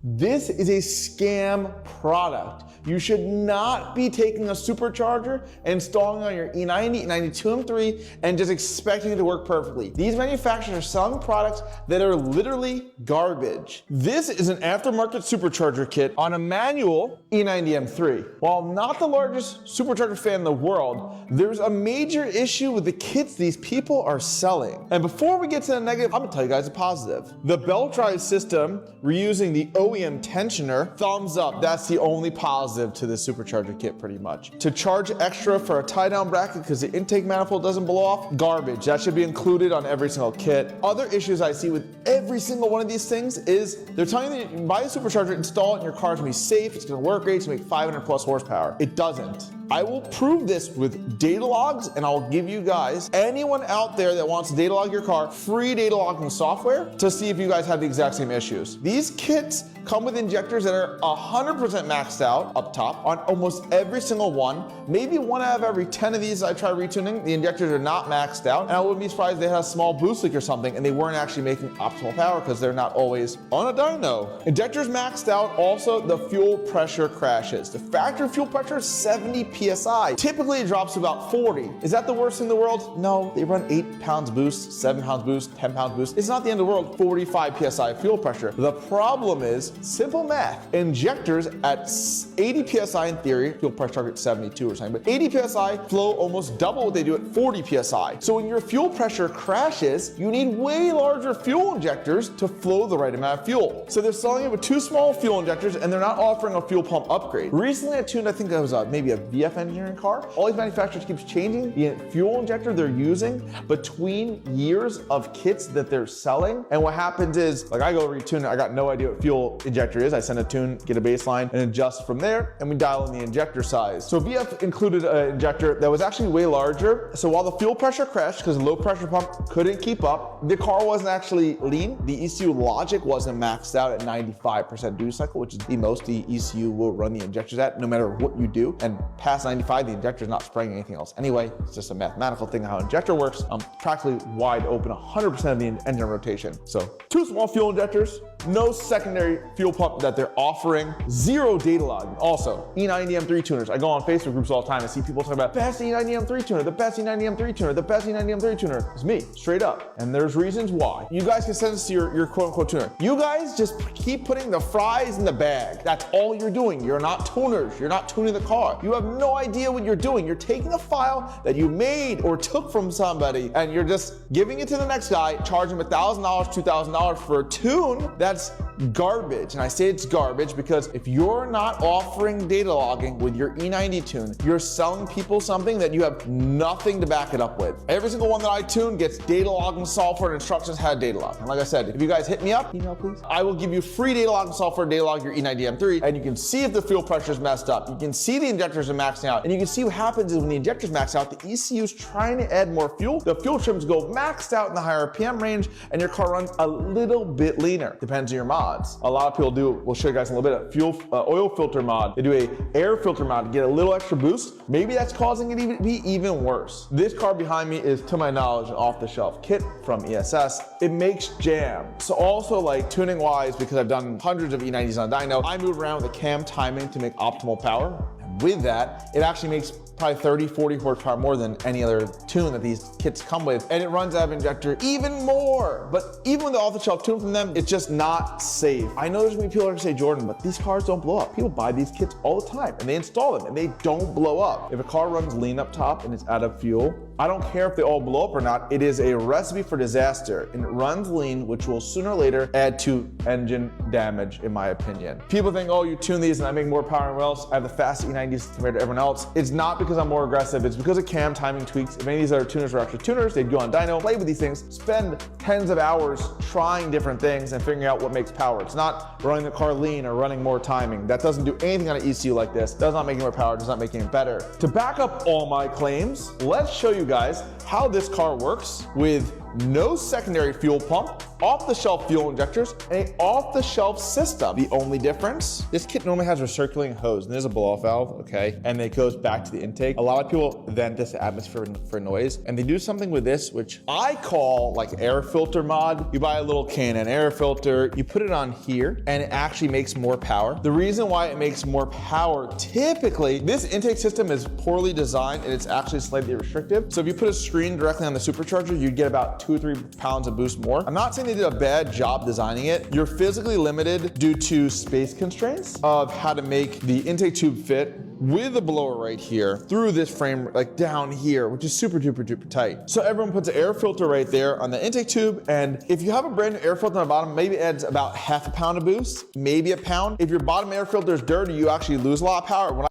This is a scam product. You should not be taking a supercharger and installing on your E90, E92 M3 and just expecting it to work perfectly. These manufacturers are selling products that are literally garbage. This is an aftermarket supercharger kit on a manual E90 M3. While I'm not the largest supercharger fan in the world, there's a major issue with the kits these people are selling. And before we get to the negative, I'm gonna tell you guys a positive. The belt drive system, reusing the OEM tensioner, thumbs up. That's the only positive to the supercharger kit pretty much. To charge extra for a tie down bracket because the intake manifold doesn't blow off, garbage. That should be included on every single kit. Other issues I see with every single one of these things is they're telling you that you can buy a supercharger, install it in your car, it's gonna be safe, it's gonna work great, it's gonna make 500 plus horsepower. It doesn't. I will prove this with data logs, and I'll give you guys, anyone out there that wants to data log your car, free data logging software to see if you guys have the exact same issues. These kits come with injectors that are 100% maxed out up top on almost every single one. Maybe 1 out of every 10 of these I try retuning, the injectors are not maxed out, and I wouldn't be surprised if they had a small boost leak or something and they weren't actually making optimal power because they're not always on a dyno. Injectors maxed out, also the fuel pressure crashes. The factory fuel pressure is 70 PSI. Typically it drops to about 40. Is that the worst thing in the world? No, they run 8 pounds boost, 7 pounds boost, 10 pounds boost. It's not the end of the world, 45 PSI fuel pressure. The problem is simple math. Injectors at 80 PSI in theory, fuel pressure target 72 or something, but 80 PSI flow almost double what they do at 40 PSI. So when your fuel pressure crashes, you need way larger fuel injectors to flow the right amount of fuel. So they're selling it with 2 small fuel injectors and they're not offering a fuel pump upgrade. Recently I tuned, I think that was maybe a VF engineering car. All these manufacturers keeps changing the fuel injector they're using between years of kits that they're selling. And what happens is, like I go retune it, I got no idea what fuel injector is. I send a tune, get a baseline, and adjust from there, and we dial in the injector size. So VF included an injector that was actually way larger. So while the fuel pressure crashed because the low pressure pump couldn't keep up, the car wasn't actually lean. The ECU logic wasn't maxed out at 95% duty cycle, which is the most the ECU will run the injectors at no matter what you do. And past 95, the injector is not spraying anything else anyway. It's just a mathematical thing how an injector works. Practically wide open 100% of the engine rotation. So 2 small fuel injectors, no secondary fuel pump that they're offering, 0 data log. Also, E90 M3 tuners. I go on Facebook groups all the time and see people talking about best E90 M3 tuner, the best E90 M3 tuner, the best E90 M3 tuner. It's me, straight up. And there's reasons why. You guys can send this to your quote unquote tuner. You guys just keep putting the fries in the bag. That's all you're doing. You're not tuners. You're not tuning the car. You have no idea what you're doing. You're taking a file that you made or took from somebody and you're just giving it to the next guy, charging him $1,000, $2,000 for a tune. That's garbage. And I say it's garbage because if you're not offering data logging with your E90 tune, you're selling people something that you have nothing to back it up with. Every single one that I tune gets data logging software and instructions how to data log. And like I said, if you guys hit me up, email please, I will give you free data logging software to data log your E90 M3 and you can see if the fuel pressure is messed up. You can see the injectors are maxing out and you can see what happens is when the injectors max out, the ECU is trying to add more fuel. The fuel trims go maxed out in the higher RPM range and your car runs a little bit leaner. Depends on your mods. A lot of people do, we'll show you guys in a little bit, a oil filter mod. They do a air filter mod to get a little extra boost. Maybe that's causing it to be even worse. This car behind me is, to my knowledge, an off-the-shelf kit from ESS. It makes jam. So also like tuning wise, because I've done hundreds of E90s on dyno, I move around with the cam timing to make optimal power. And with that, it actually makes probably 30, 40 horsepower more than any other tune that these kits come with. And it runs out of injector even more. But even with the off-the-shelf tune from them, it's just not safe. I know there's gonna be people that are gonna say, Jordan, but these cars don't blow up. People buy these kits all the time and they install them and they don't blow up. If a car runs lean up top and it's out of fuel, I don't care if they all blow up or not. It is a recipe for disaster and it runs lean, which will sooner or later add to engine damage, in my opinion. People think, oh, you tune these and I make more power than everyone else. I have the fastest E90s compared to everyone else. It's not because I'm more aggressive. It's because of cam timing tweaks. If any of these other tuners were actually tuners, they'd go on dyno, play with these things, spend tens of hours trying different things and figuring out what makes power. It's not running the car lean or running more timing. That doesn't do anything on an ECU like this. Does not make it more power, does not make it better. To back up all my claims, let's show you guys how this car works with no secondary fuel pump, off-the-shelf fuel injectors, and an off-the-shelf system. The only difference, this kit normally has a recirculating hose, and there's a blow-off valve, okay? And it goes back to the intake. A lot of people vent this atmosphere for noise, and they do something with this, which I call like air filter mod. You buy a little Canon air filter, you put it on here, and it actually makes more power. The reason why it makes more power, typically, this intake system is poorly designed, and it's actually slightly restrictive. So if you put a screen directly on the supercharger, you'd get about 2 or 3 pounds of boost more. I'm not saying they did a bad job designing it. You're physically limited due to space constraints of how to make the intake tube fit with a blower right here through this frame, like down here, which is super duper duper tight. So everyone puts an air filter right there on the intake tube, and if you have a brand new air filter on the bottom, maybe it adds about half a pound of boost, maybe a pound. If your bottom air filter is dirty, you actually lose a lot of power. When